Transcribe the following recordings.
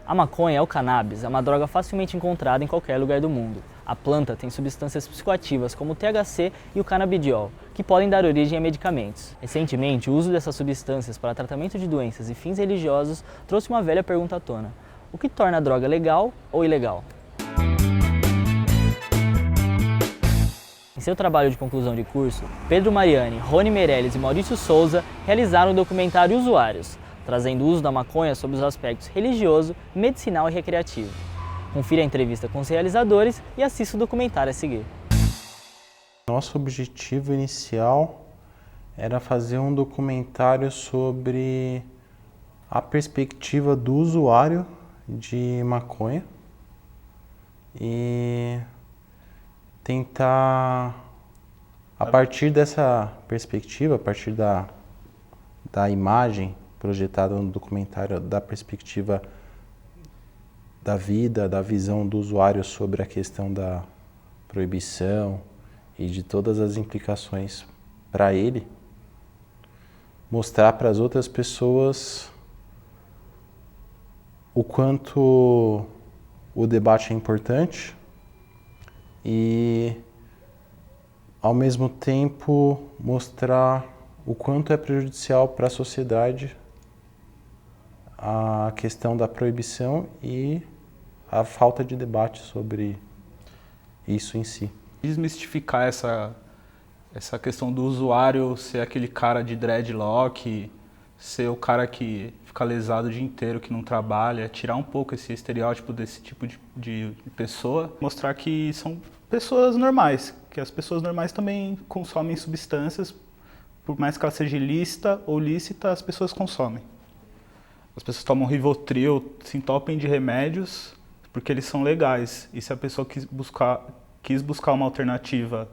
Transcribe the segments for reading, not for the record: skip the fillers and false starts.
A maconha, ou cannabis, é uma droga facilmente encontrada em qualquer lugar do mundo. A planta tem substâncias psicoativas como o THC e o canabidiol, que podem dar origem a medicamentos. Recentemente, o uso dessas substâncias para tratamento de doenças e fins religiosos trouxe uma velha pergunta à tona: o que torna a droga legal ou ilegal? Em seu trabalho de conclusão de curso, Pedro Mariani, Rony Meirelles e Maurício Souza realizaram o documentário Usuários, trazendo o uso da maconha sob os aspectos religioso, medicinal e recreativo. Confira a entrevista com os realizadores e assista o documentário a seguir. Nosso objetivo inicial era fazer um documentário sobre a perspectiva do usuário de maconha e tentar, a partir dessa perspectiva, a partir da imagem projetada no documentário, da perspectiva da vida, da visão do usuário sobre a questão da proibição e de todas as implicações para ele, mostrar para as outras pessoas o quanto o debate é importante e, ao mesmo tempo, mostrar o quanto é prejudicial para a sociedade a questão da proibição e a falta de debate sobre isso em si. Desmistificar essa questão do usuário ser aquele cara de dreadlock, ser o cara que fica lesado o dia inteiro, que não trabalha, tirar um pouco esse estereótipo desse tipo de pessoa, mostrar que são pessoas normais, que as pessoas normais também consomem substâncias, por mais que ela seja ilícita ou lícita, as pessoas consomem. As pessoas tomam Rivotril, se entopem de remédios porque eles são legais. E se a pessoa quis buscar uma alternativa,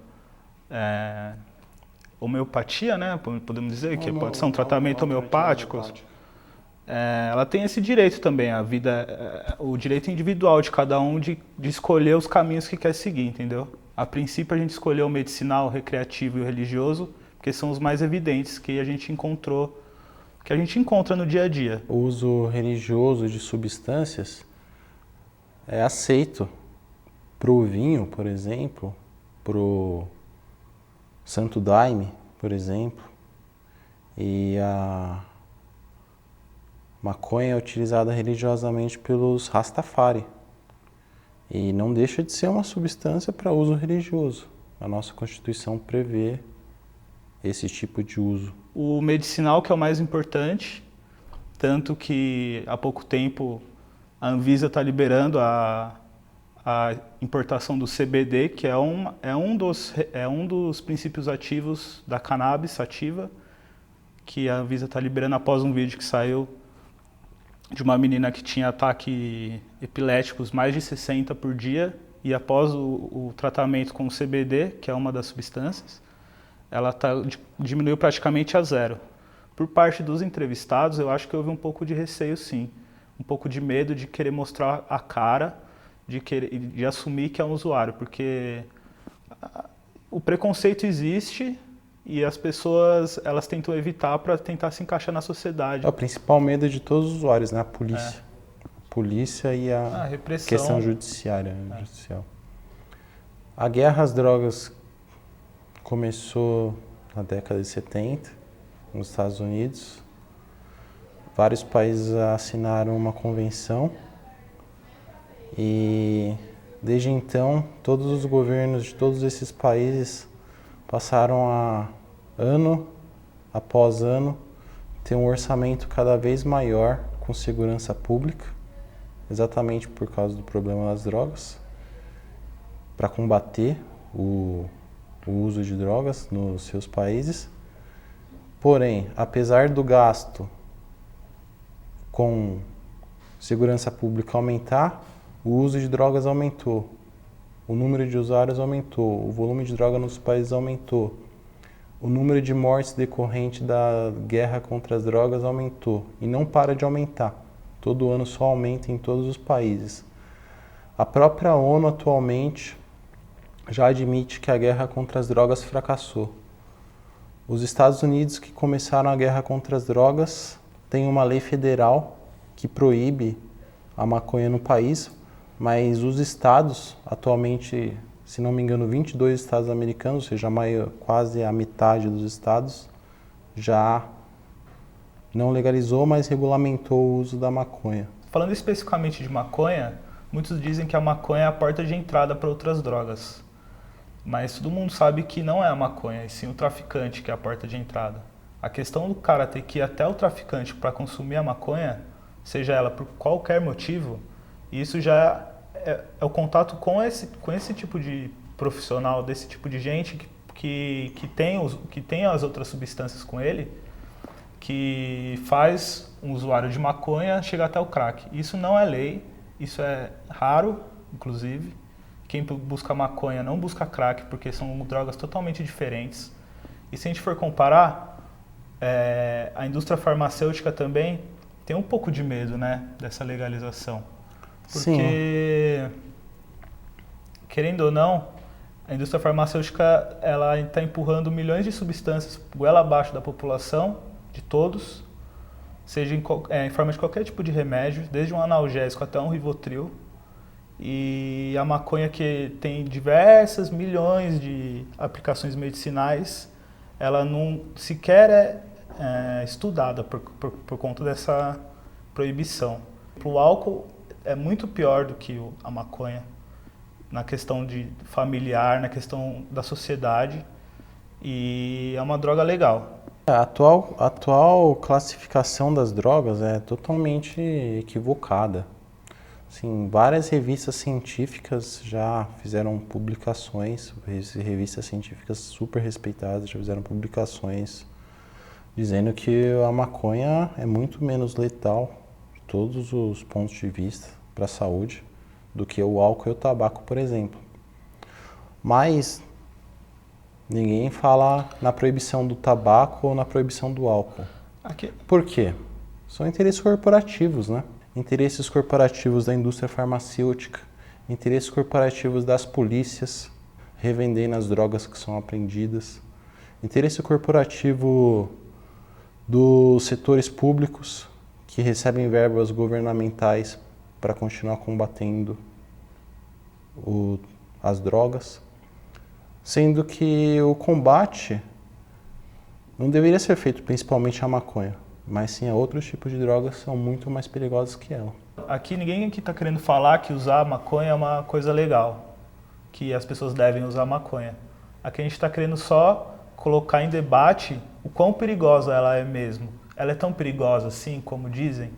homeopatia, né? Podemos dizer que pode ser um tratamento homeopático. Ela tem esse direito também, o direito individual de cada um de escolher os caminhos que quer seguir, entendeu? A princípio a gente escolheu o medicinal, o recreativo e o religioso, porque são os mais evidentes que a gente encontra no dia a dia. O uso religioso de substâncias é aceito para o vinho, por exemplo, para o Santo Daime, por exemplo, e a maconha é utilizada religiosamente pelos Rastafari e não deixa de ser uma substância para uso religioso. A nossa Constituição prevê esse tipo de uso. O medicinal que é o mais importante, tanto que há pouco tempo a Anvisa está liberando a importação do CBD, que é um dos princípios ativos da cannabis sativa, que a Anvisa está liberando após um vídeo que saiu de uma menina que tinha ataques epiléticos mais de 60 por dia, e após o tratamento com o CBD, que é uma das substâncias, ela diminuiu praticamente a zero. Por parte dos entrevistados, eu acho que houve um pouco de receio, sim. Um pouco de medo de querer mostrar a cara, de assumir que é um usuário, porque o preconceito existe e as pessoas elas tentam evitar para tentar se encaixar na sociedade. É o principal medo de todos os usuários, né? A polícia. A polícia e a repressão. Questão judiciária. Judicial. A guerra às drogas começou na década de 70, nos Estados Unidos. Vários países assinaram uma convenção e, desde então, todos os governos de todos esses países passaram a, ano após ano, ter um orçamento cada vez maior com segurança pública, exatamente por causa do problema das drogas, para combater o uso de drogas nos seus países. Porém, apesar do gasto com segurança pública aumentar, o uso de drogas aumentou, o número de usuários aumentou, o volume de droga nos países aumentou, o número de mortes decorrente da guerra contra as drogas aumentou e não para de aumentar. Todo ano só aumenta em todos os países. A própria ONU atualmente já admite que a guerra contra as drogas fracassou. Os Estados Unidos, que começaram a guerra contra as drogas, têm uma lei federal que proíbe a maconha no país, mas os estados, atualmente, se não me engano, 22 estados americanos, ou seja, quase a metade dos estados, já não legalizou, mas regulamentou o uso da maconha. Falando especificamente de maconha, muitos dizem que a maconha é a porta de entrada para outras drogas. Mas todo mundo sabe que não é a maconha, e sim o traficante que é a porta de entrada. A questão do cara ter que ir até o traficante para consumir a maconha, seja ela por qualquer motivo, isso já é o contato com esse tipo de profissional, desse tipo de gente que tem as outras substâncias com ele, que faz um usuário de maconha chegar até o crack. Isso não é lei, isso é raro, inclusive. Quem busca maconha não busca crack, porque são drogas totalmente diferentes. E se a gente for comparar, a indústria farmacêutica também tem um pouco de medo, né, dessa legalização. Porque, sim, querendo ou não, a indústria farmacêutica ela está empurrando milhões de substâncias goela abaixo da população, de todos, seja em forma de qualquer tipo de remédio, desde um analgésico até um Rivotril. E a maconha, que tem diversas milhões de aplicações medicinais, ela não sequer é estudada por conta dessa proibição. O álcool é muito pior do que a maconha, na questão de familiar, na questão da sociedade, e é uma droga legal. A atual classificação das drogas é totalmente equivocada. Sim, várias revistas científicas já fizeram publicações, revistas científicas super respeitadas já fizeram publicações dizendo que a maconha é muito menos letal de todos os pontos de vista para a saúde do que o álcool e o tabaco, por exemplo. Mas ninguém fala na proibição do tabaco ou na proibição do álcool. Por quê? São interesses corporativos, né? Interesses corporativos da indústria farmacêutica, interesses corporativos das polícias revendendo as drogas que são apreendidas, interesse corporativo dos setores públicos que recebem verbas governamentais para continuar combatendo as drogas, sendo que o combate não deveria ser feito principalmente à maconha, mas sim a outros tipos de drogas que são muito mais perigosas que ela. Aqui ninguém está querendo falar que usar maconha é uma coisa legal, que as pessoas devem usar maconha. Aqui a gente está querendo só colocar em debate o quão perigosa ela é mesmo. Ela é tão perigosa assim, como dizem?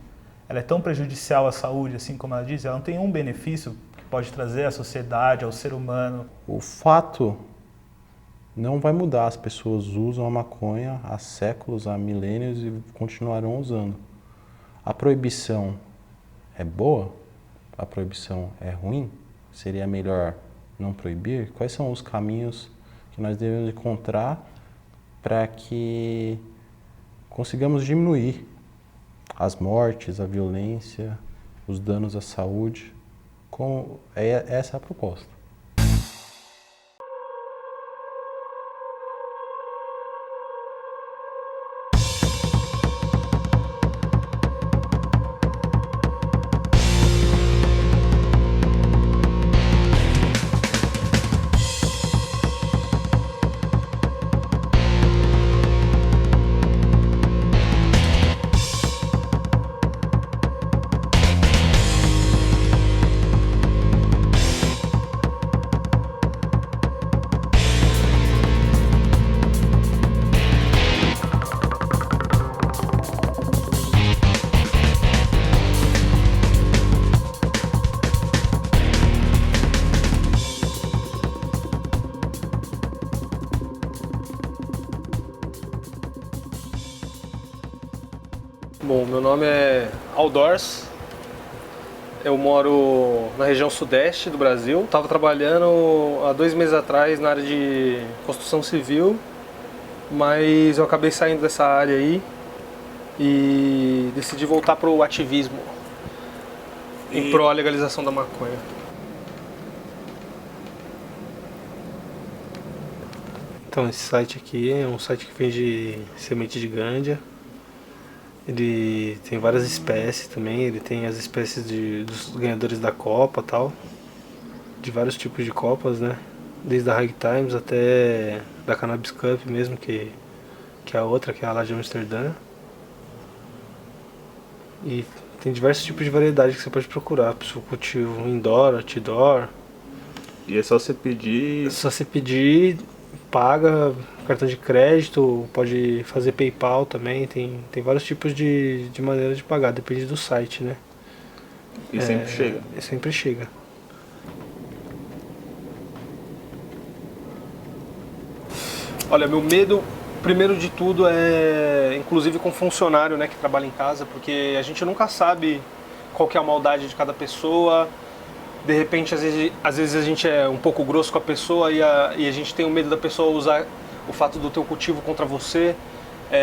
Ela é tão prejudicial à saúde, assim como ela diz? Ela não tem um benefício que pode trazer à sociedade, ao ser humano? O fato não vai mudar. As pessoas usam a maconha há séculos, há milênios e continuarão usando. A proibição é boa? A proibição é ruim? Seria melhor não proibir? Quais são os caminhos que nós devemos encontrar para que consigamos diminuir as mortes, a violência, os danos à saúde? Essa é a proposta. Bom, meu nome é Aldors, eu moro na região sudeste do Brasil. Estava trabalhando há 2 meses atrás na área de construção civil, mas eu acabei saindo dessa área aí e decidi voltar para o ativismo em prol da legalização da maconha. Então, esse site aqui é um site que vende semente de ganja. Ele tem várias espécies também, ele tem as espécies dos ganhadores da Copa e tal, de vários tipos de copas, né? Desde a High Times até da Cannabis Cup mesmo, que é a outra, que é a lá de Amsterdã. E tem diversos tipos de variedade que você pode procurar, para o seu cultivo indoor, outdoor. E é só você pedir. É só você pedir, paga, cartão de crédito, pode fazer PayPal também, tem vários tipos de maneira de pagar, depende do site, né? E sempre chega. E sempre chega. Olha, meu medo, primeiro de tudo, é inclusive com funcionário, né, que trabalha em casa, porque a gente nunca sabe qual que é a maldade de cada pessoa. De repente, às vezes a gente é um pouco grosso com a pessoa e a gente tem o medo da pessoa usar o fato do teu cultivo contra você.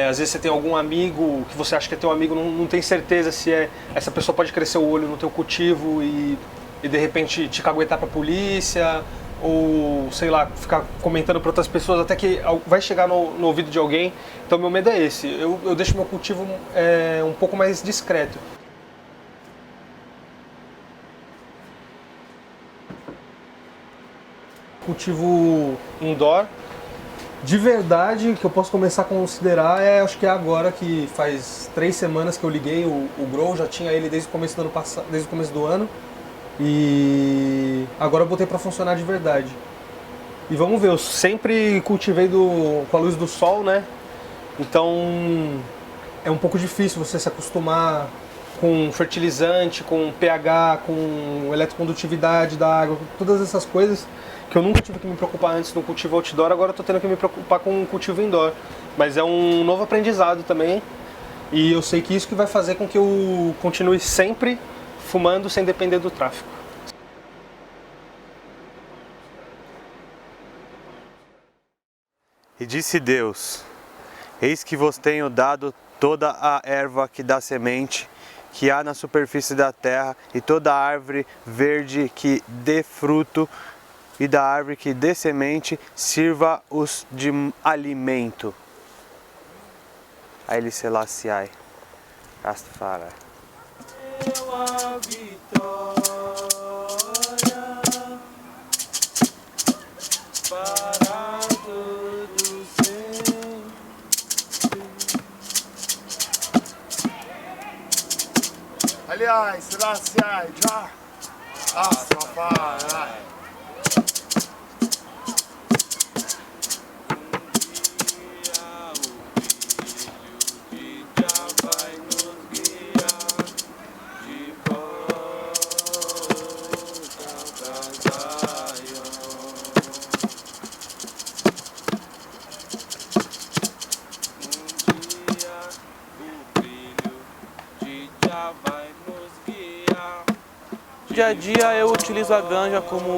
Às vezes você tem algum amigo que você acha que é teu amigo, não tem certeza se essa pessoa pode crescer o olho no teu cultivo e de repente te caguetar pra polícia, ou sei lá, ficar comentando para outras pessoas até que vai chegar no ouvido de alguém. Então meu medo é esse, eu deixo meu cultivo um pouco mais discreto. Cultivo indoor, de verdade, que eu posso começar a considerar acho que é agora, que faz 3 semanas que eu liguei o Grow, já tinha ele desde o começo do ano passado, desde o começo do ano, e agora eu botei para funcionar de verdade. E vamos ver, eu sempre cultivei com a luz do sol, né? Então é um pouco difícil você se acostumar com fertilizante, com pH, com eletrocondutividade da água, todas essas coisas que eu nunca tive que me preocupar antes no cultivo outdoor, agora eu tô tendo que me preocupar com o cultivo indoor. Mas é um novo aprendizado também, e eu sei que isso que vai fazer com que eu continue sempre fumando sem depender do tráfico. E disse Deus: eis que vos tenho dado toda a erva que dá semente, que há na superfície da terra, e toda árvore verde que dê fruto, e da árvore que dê semente, sirva-os de alimento. Haile Selassie, Rastafari. A vitória para todos sempre. Aliás, Selassie, já. Rastafari. No dia a dia eu utilizo a ganja como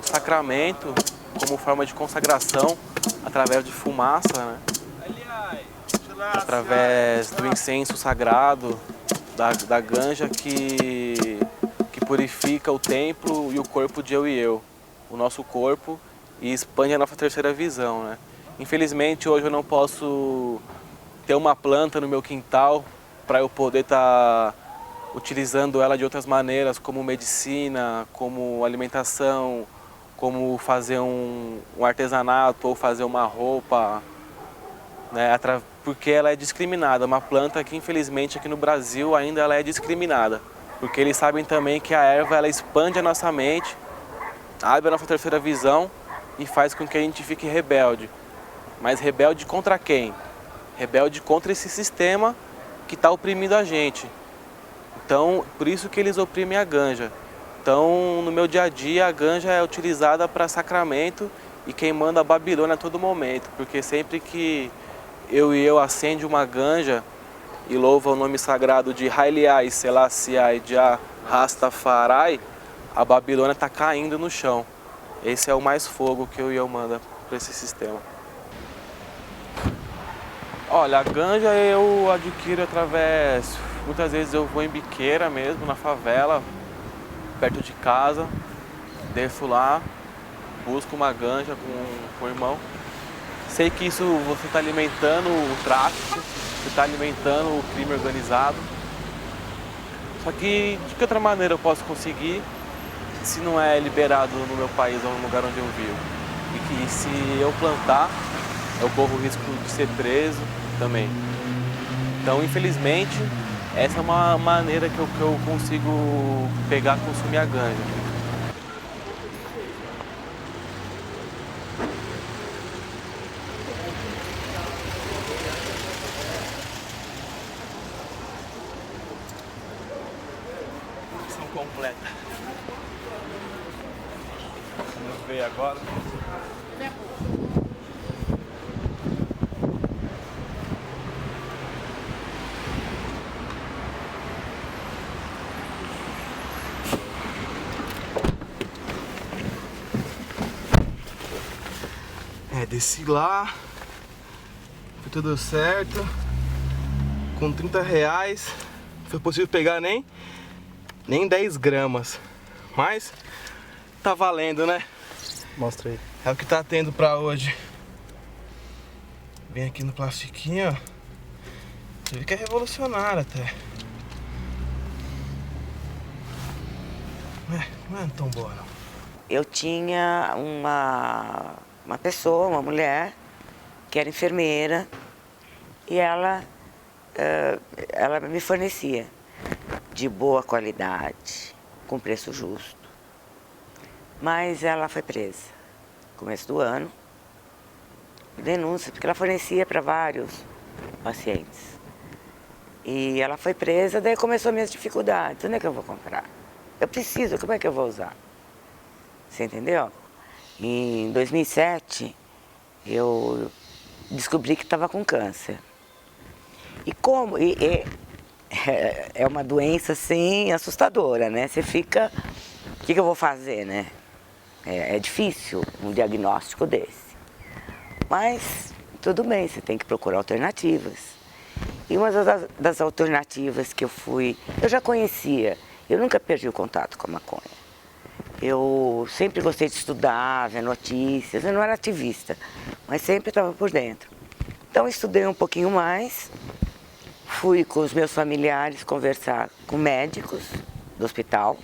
sacramento, como forma de consagração, através de fumaça, né? Através do incenso sagrado da ganja que purifica o templo e o corpo de eu e eu, o nosso corpo, e expande a nossa terceira visão, né? Infelizmente hoje eu não posso ter uma planta no meu quintal para eu poder estar utilizando ela de outras maneiras, como medicina, como alimentação, como fazer um artesanato ou fazer uma roupa, né, porque ela é discriminada. Uma planta que infelizmente aqui no Brasil ainda ela é discriminada, porque eles sabem também que a erva ela expande a nossa mente, abre a nossa terceira visão e faz com que a gente fique rebelde. Mas rebelde contra quem? Rebelde contra esse sistema que está oprimindo a gente. Então, por isso que eles oprimem a ganja. Então, no meu dia a dia, a ganja é utilizada para sacramento e queimando a Babilônia a todo momento. Porque sempre que eu acende uma ganja e louva o nome sagrado de Haile Selassie Jah Rastafari, a Babilônia está caindo no chão. Esse é o mais fogo que eu mando para esse sistema. Olha, a ganja eu adquiro através... Muitas vezes eu vou em biqueira mesmo, na favela, perto de casa, desço lá, busco uma ganja com o irmão, sei que isso você está alimentando o tráfico, você está alimentando o crime organizado. Só que de que outra maneira eu posso conseguir se não é liberado no meu país ou no lugar onde eu vivo? E que se eu plantar, eu corro o risco de ser preso também. Então, infelizmente, essa é uma maneira que eu consigo pegar e consumir a ganja. Missão completa. Vamos ver agora. Desci lá, foi tudo certo, com R$30, não foi possível pegar nem 10 gramas, mas tá valendo, né? Mostra aí. É o que tá tendo pra hoje. Vem aqui no plastiquinho, ó, você vê que é revolucionário até. Não é tão boa não. Eu tinha uma pessoa, uma mulher, que era enfermeira, e ela me fornecia de boa qualidade, com preço justo. Mas ela foi presa no começo do ano, denúncia, porque ela fornecia para vários pacientes. E ela foi presa, daí começou minhas dificuldades. Onde é que eu vou comprar? Eu preciso, como é que eu vou usar? Você entendeu? Em 2007, eu descobri que estava com câncer. E como... é uma doença, assim, assustadora, né? Você fica... O que eu vou fazer, né? É difícil um diagnóstico desse. Mas, tudo bem, você tem que procurar alternativas. E uma das alternativas que eu já conhecia, eu nunca perdi o contato com a maconha. Eu sempre gostei de estudar, ver notícias, eu não era ativista, mas sempre estava por dentro. Então estudei um pouquinho mais, fui com os meus familiares conversar com médicos do hospital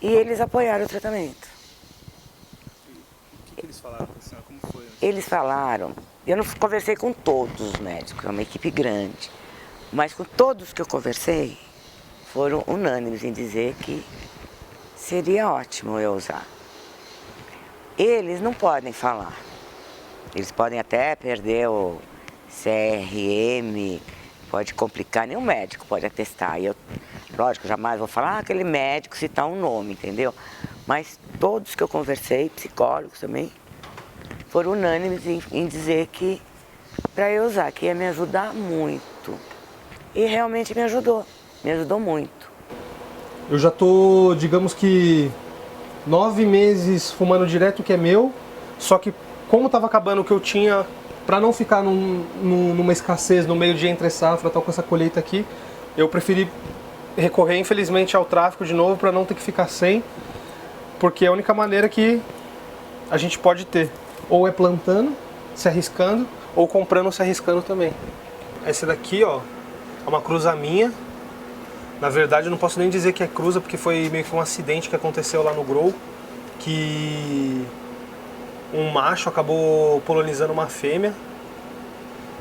e eles apoiaram o tratamento. O que eles falaram para a senhora? Como foi? Eles falaram, eu não conversei com todos os médicos, é uma equipe grande, mas com todos que eu conversei, foram unânimes em dizer que seria ótimo eu usar. Eles não podem falar. Eles podem até perder o CRM, pode complicar, nenhum médico pode atestar. E eu, lógico, jamais vou falar aquele médico, citar um nome, entendeu? Mas todos que eu conversei, psicólogos também, foram unânimes em dizer que para eu usar, que ia me ajudar muito. E realmente me ajudou muito. Eu já tô, digamos que, 9 meses fumando direto, que é meu, só que como estava acabando o que eu tinha, para não ficar numa escassez no meio de entre safra, tal, com essa colheita aqui, eu preferi recorrer, infelizmente, ao tráfico de novo, para não ter que ficar sem, porque é a única maneira que a gente pode ter. Ou é plantando, se arriscando, ou comprando, se arriscando também. Essa daqui, ó, é uma cruza minha. Na verdade, eu não posso nem dizer que é cruza, porque foi meio que um acidente que aconteceu lá no Grow, que um macho acabou polonizando uma fêmea,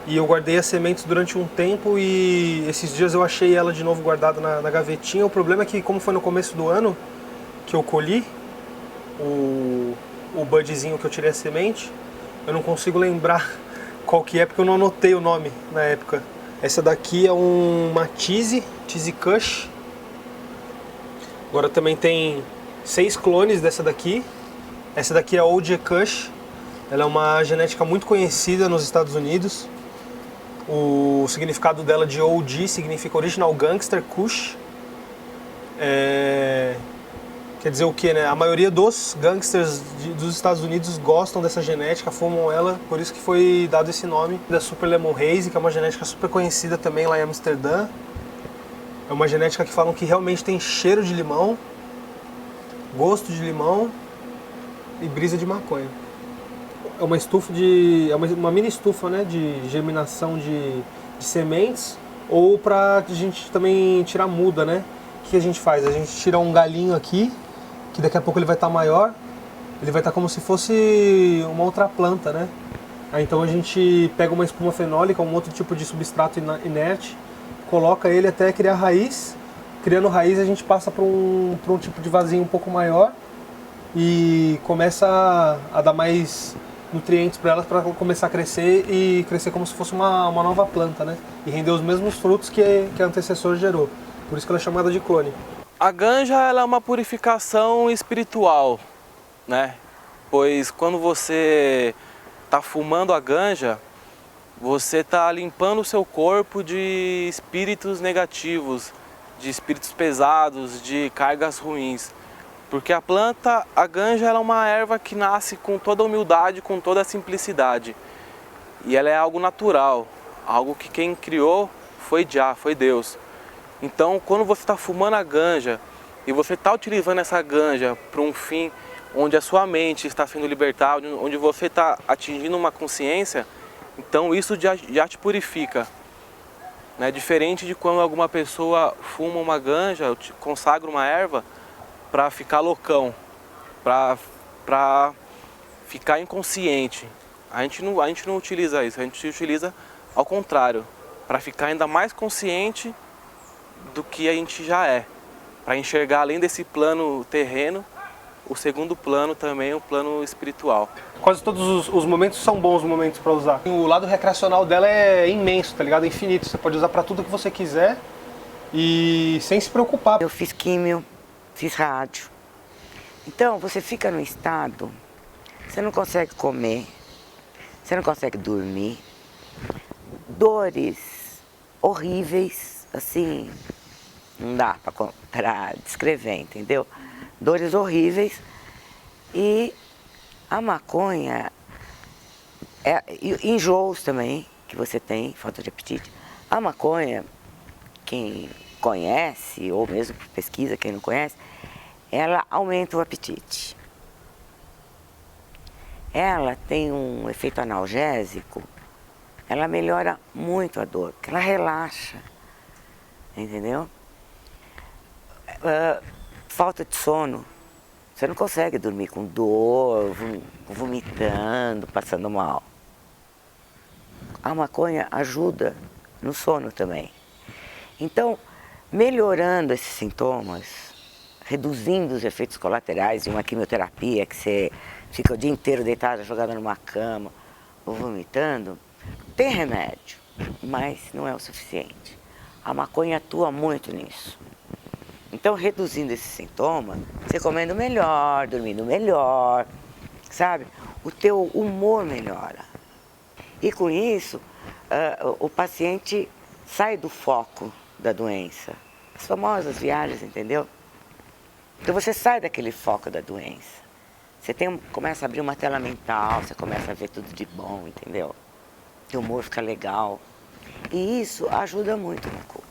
e eu guardei as sementes durante um tempo, e esses dias eu achei ela de novo guardada na gavetinha. O problema é que, como foi no começo do ano que eu colhi o budzinho que eu tirei a semente, eu não consigo lembrar qual que é, porque eu não anotei o nome na época. Essa daqui é uma Tizzy Kush. Agora também tem 6 clones dessa daqui. Essa daqui é a OG Kush. Ela é uma genética muito conhecida nos Estados Unidos. O significado dela de OG significa Original Gangster Kush. Quer dizer o que, né? A maioria dos gangsters dos Estados Unidos gostam dessa genética, fumam ela, por isso que foi dado esse nome da Super Lemon Haze, que é uma genética super conhecida também lá em Amsterdã. É uma genética que falam que realmente tem cheiro de limão, gosto de limão e brisa de maconha. uma estufa de... é uma mini estufa, né, de germinação de sementes, ou para a gente também tirar muda, né? O que a gente faz? A gente tira um galinho aqui, que daqui a pouco ele vai estar maior, ele vai estar como se fosse uma outra planta, né? Aí, então a gente pega uma espuma fenólica, um outro tipo de substrato inerte, coloca ele até criar raiz. Criando raiz, a gente passa para um tipo de vasinho um pouco maior e começa a dar mais nutrientes para elas, para começar a crescer e crescer como se fosse uma nova planta, né? E render os mesmos frutos que a antecessor gerou. Por isso que ela é chamada de clone. A ganja ela é uma purificação espiritual, né? Pois quando você está fumando a ganja, você está limpando o seu corpo de espíritos negativos, de espíritos pesados, de cargas ruins. Porque a planta, a ganja, ela é uma erva que nasce com toda a humildade, com toda a simplicidade. E ela é algo natural, algo que quem criou foi Jah, foi Deus. Então, quando você está fumando a ganja e você está utilizando essa ganja para um fim onde a sua mente está sendo libertada, onde você está atingindo uma consciência, então isso já te purifica. Né? Diferente de quando alguma pessoa fuma uma ganja, consagra uma erva para ficar loucão, para ficar inconsciente. A gente não utiliza isso, a gente utiliza ao contrário, para ficar ainda mais consciente do que a gente já é, para enxergar além desse plano terreno, o segundo plano também, o plano espiritual. Quase todos os momentos são bons momentos para usar. O lado recreacional dela é imenso, tá ligado? É infinito, você pode usar para tudo que você quiser e sem se preocupar. Eu fiz químio, fiz rádio. Então, você fica num estado, você não consegue comer, você não consegue dormir, dores horríveis, assim, não dá para descrever, entendeu? Dores horríveis. E a maconha, enjoos também, que você tem, falta de apetite. A maconha, quem conhece, ou mesmo pesquisa, quem não conhece, ela aumenta o apetite. Ela tem um efeito analgésico, ela melhora muito a dor, porque ela relaxa, entendeu? Falta de sono, você não consegue dormir com dor, vomitando, passando mal. A maconha ajuda no sono também. Então, melhorando esses sintomas, reduzindo os efeitos colaterais de uma quimioterapia, que você fica o dia inteiro deitado, jogado numa cama, ou vomitando, tem remédio, mas não é o suficiente. A maconha atua muito nisso. Então, reduzindo esses sintomas, você comendo melhor, dormindo melhor, sabe? O teu humor melhora. E com isso, o paciente sai do foco da doença. As famosas viagens, entendeu? Então você sai daquele foco da doença. Você começa a abrir uma tela mental, você começa a ver tudo de bom, entendeu? Teu humor fica legal. E isso ajuda muito na cura.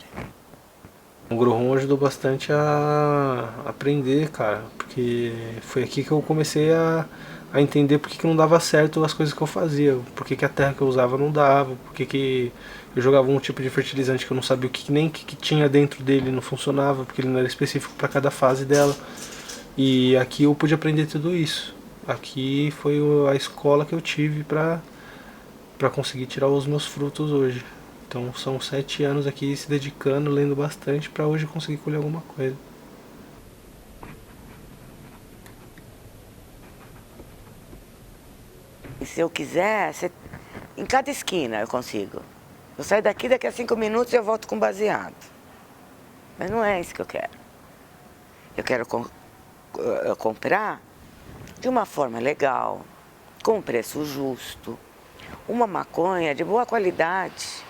O Grohon ajudou bastante a aprender, cara, porque foi aqui que eu comecei a entender por que não dava certo as coisas que eu fazia, por que a terra que eu usava não dava, por que eu jogava um tipo de fertilizante que eu não sabia nem o que tinha dentro dele, não funcionava, porque ele não era específico para cada fase dela. E aqui eu pude aprender tudo isso. Aqui foi a escola que eu tive para conseguir tirar os meus frutos hoje. Então são 7 anos aqui se dedicando, lendo bastante, para hoje conseguir colher alguma coisa. E se eu quiser, em cada esquina eu consigo. Eu saio daqui a 5 minutos e eu volto com baseado. Mas não é isso que eu quero. Eu quero comprar de uma forma legal, com um preço justo, uma maconha de boa qualidade.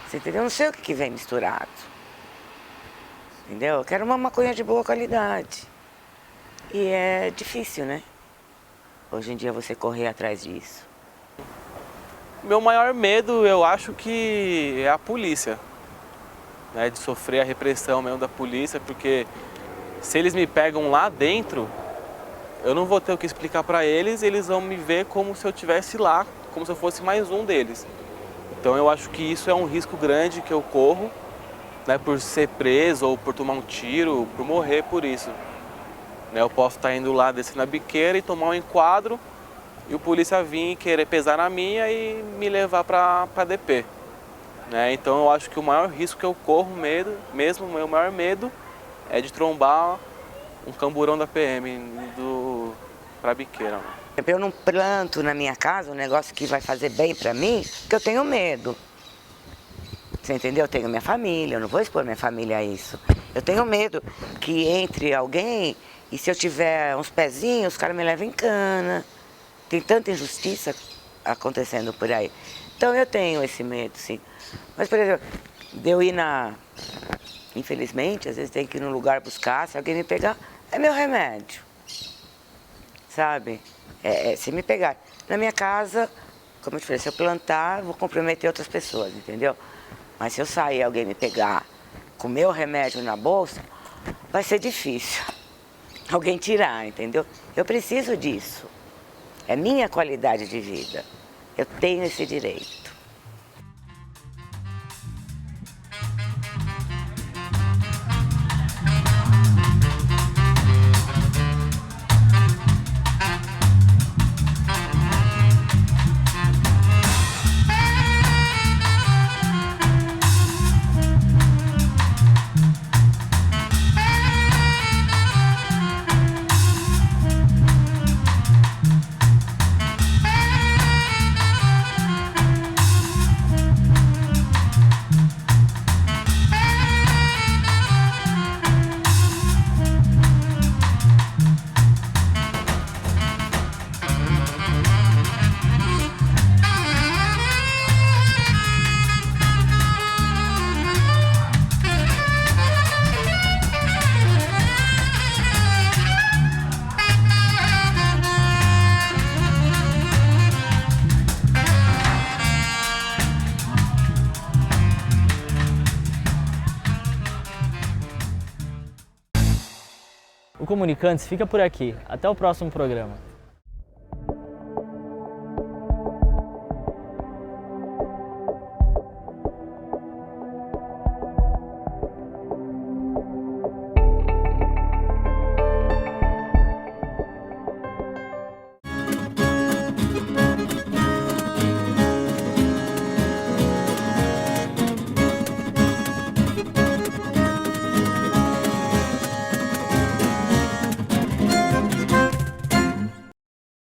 Você entendeu? Eu não sei o que vem misturado. Entendeu? Eu quero uma maconha de boa qualidade. E é difícil, né? Hoje em dia você correr atrás disso. Meu maior medo, eu acho que é a polícia. Né? De sofrer a repressão mesmo da polícia, porque se eles me pegam lá dentro, eu não vou ter o que explicar para eles, eles vão me ver como se eu estivesse lá, como se eu fosse mais um deles. Então eu acho que isso é um risco grande que eu corro, né, por ser preso ou por tomar um tiro, por morrer por isso. Né, eu posso estar indo lá, descer na biqueira e tomar um enquadro e o polícia vir querer pesar na minha e me levar para DP. Né, então eu acho que o maior risco que eu corro mesmo, o meu maior medo é de trombar um camburão da PM para biqueira. Eu não planto na minha casa um negócio que vai fazer bem para mim, porque eu tenho medo. Você entendeu? Eu tenho minha família, eu não vou expor minha família a isso. Eu tenho medo que entre alguém e se eu tiver uns pezinhos, os caras me levam em cana. Tem tanta injustiça acontecendo por aí. Então eu tenho esse medo, sim. Mas, por exemplo, de eu ir Infelizmente, às vezes tem que ir num lugar buscar, se alguém me pegar, é meu remédio. Sabe? Se me pegar na minha casa, como eu te falei, se eu plantar, vou comprometer outras pessoas, entendeu? Mas se eu sair e alguém me pegar com meu remédio na bolsa, vai ser difícil alguém tirar, entendeu? Eu preciso disso. É minha qualidade de vida. Eu tenho esse direito. O Comunicantes fica por aqui. Até o próximo programa.